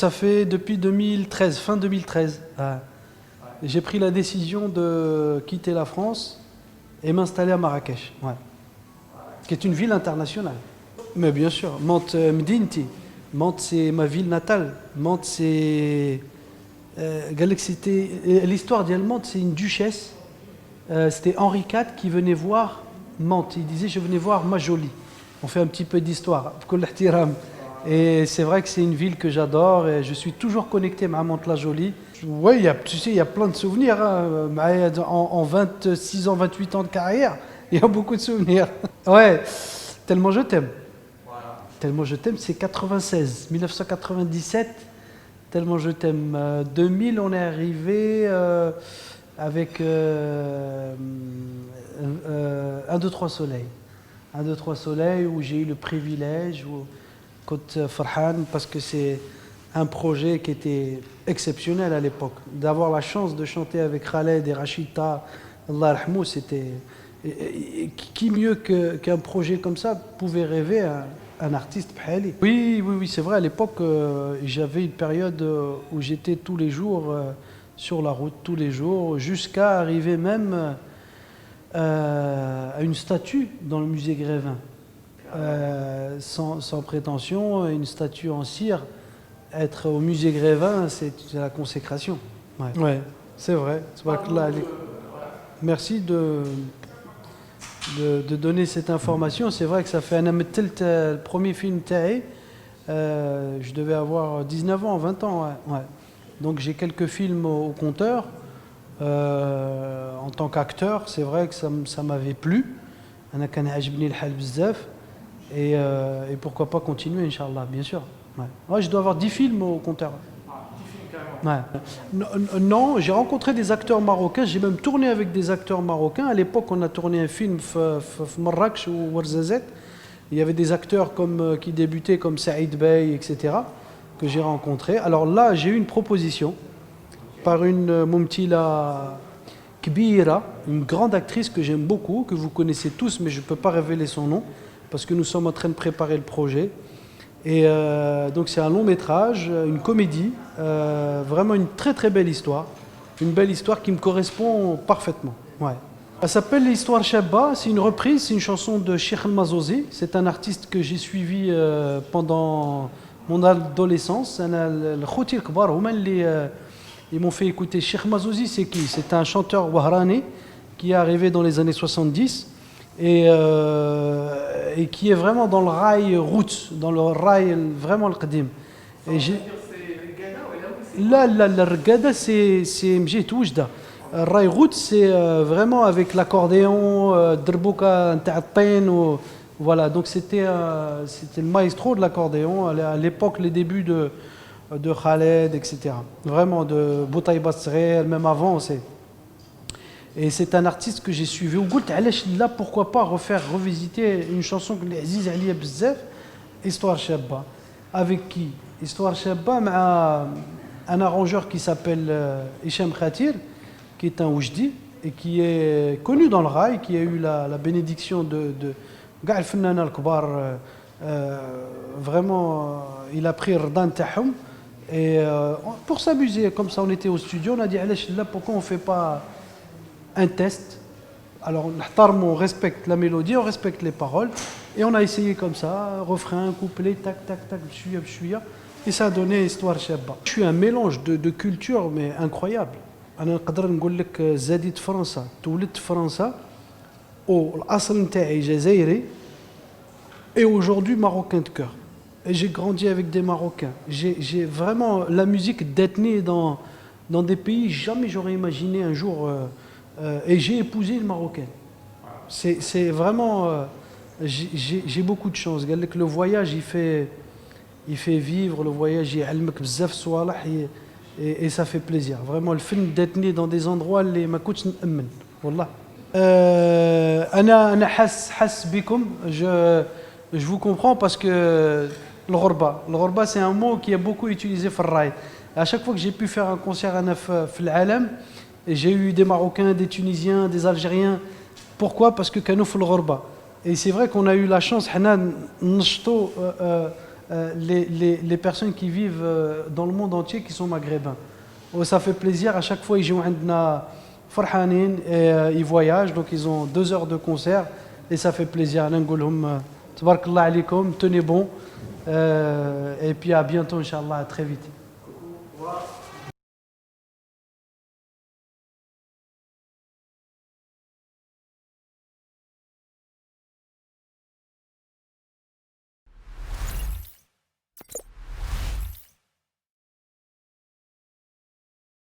Ça fait depuis 2013, fin 2013. J'ai pris la décision de quitter la France et m'installer à Marrakech, ouais, qui est une ville internationale. Mais bien sûr, Mantes Mdinti. Mantes, c'est ma ville natale. Mantes, c'est. L'histoire d'Almante, c'est une duchesse. C'était Henri IV qui venait voir Mantes. Il disait: je venais voir ma jolie. On fait un petit peu d'histoire. Et c'est vrai que c'est une ville que j'adore et je suis toujours connecté à Mantes-la-Jolie. Oui, tu sais, il y a plein de souvenirs. Hein. En 26 ans, 28 ans de carrière, il y a beaucoup de souvenirs. Ouais, tellement je t'aime. Tellement je t'aime, c'est 96, 1997. Tellement je t'aime. 2000, on est arrivé avec 1, 2, 3 soleils. 1, 2, 3 soleils où j'ai eu le privilège, Côte Farhan, parce que c'est un projet qui était exceptionnel à l'époque. D'avoir la chance de chanter avec Khaled et Rachida, Allah yarhamou, c'était. Qui mieux qu'un projet comme ça pouvait rêver à un artiste bhali. Oui, c'est vrai, à l'époque, j'avais une période où j'étais tous les jours sur la route, tous les jours, jusqu'à arriver même à une statue dans le musée Grévin. Sans prétention, une statue en cire, être au musée Grévin, c'est la consécration. Ouais, c'est vrai. Merci de donner cette information. C'est vrai que ça fait le premier film taï. Je devais avoir 19 ans, 20 ans. Ouais. Donc j'ai quelques films au compteur. En tant qu'acteur, c'est vrai que ça m'avait plu. Et pourquoi pas continuer, Inch'Allah, bien sûr. Ouais, je dois avoir 10 films au compteur. Ouais. Non, j'ai rencontré des acteurs marocains, j'ai même tourné avec des acteurs marocains. À l'époque, on a tourné un film Marrakech ou Ouarzazate. Il y avait des acteurs qui débutaient comme Saïd Bey, etc., que j'ai rencontrés. Alors là, j'ai eu une proposition par une Moumtila Kbira, une grande actrice que j'aime beaucoup, que vous connaissez tous, mais je ne peux pas révéler son nom, parce que nous sommes en train de préparer le projet. Et donc c'est un long métrage, une comédie, vraiment une très très belle histoire. Une belle histoire qui me correspond parfaitement. Ouais. Elle s'appelle l'Histoire Shabba, c'est une reprise, c'est une chanson de Cheikh El-Mazozi. C'est un artiste que j'ai suivi pendant mon adolescence. Ils m'ont fait écouter. Cheikh Mazozi, c'est qui? C'est un chanteur wahrani qui est arrivé dans les années 70 et qui est vraiment dans le rail roots, dans le rail vraiment le qadim. La regada, c'est mjit oujda. Rail roots, c'est vraiment avec l'accordéon, drbouka nta'atten, voilà. Donc c'était le maestro de l'accordéon à l'époque, les débuts de Khaled, etc. Vraiment de Boutaïba Srer, même avant, et c'est un artiste que j'ai suivi. Au goût, là, pourquoi pas revisiter une chanson que Aziz Aliya Bzef, Histoire Shabba. Avec qui? Histoire Shabba, un arrangeur qui s'appelle Hicham Khatir, qui est un oujdi et qui est connu dans le rail, qui a eu la bénédiction de Ga'al Fennan al-Kbar. Vraiment, il a pris Rdan Tahoum. Et pour s'amuser, comme ça, on était au studio, on a dit là, pourquoi on ne fait pas un test? Alors, on respecte la mélodie, on respecte les paroles, et on a essayé comme ça, refrain, couplet, tac, tac, tac, bchouya, et ça a donné Histoire Shabba. Je suis un mélange de culture, mais incroyable. أنا نقدر نقول لك زاديت فرنسا، تولدت فرنسا، والأصل نتاعي جزائري، et aujourd'hui marocain de cœur. Et j'ai grandi avec des Marocains. J'ai vraiment la musique d'ethnie dans des pays jamais j'aurais imaginé un jour. Et j'ai épousé une Marocaine. C'est vraiment. J'ai beaucoup de chance. Le voyage, il fait vivre. Le voyage, il يعلمك بزاف صوالح et ça fait plaisir. Vraiment, le film d'ethnie dans des endroits اللي ما كنتش نأمن. والله. أنا حس بكم. Je vous comprends parce que le ghorba, c'est un mot qui est beaucoup utilisé dans le rail. À chaque fois que j'ai pu faire un concert à Alam, j'ai eu des Marocains, des Tunisiens, des Algériens. Pourquoi? Parce que كانوا في الغربة. Et c'est vrai qu'on a eu la chance, حنا نشطوا les personnes qui vivent dans le monde entier qui sont maghrébins. Et ça fait plaisir, à chaque fois ils jouent عندنا فرحانين et ils voyagent, donc ils ont 2 heures de concert et ça fait plaisir. أنا نقول لهم تبارك الله عليكم, tenez bon et puis à bientôt Inch'Allah, à très vite.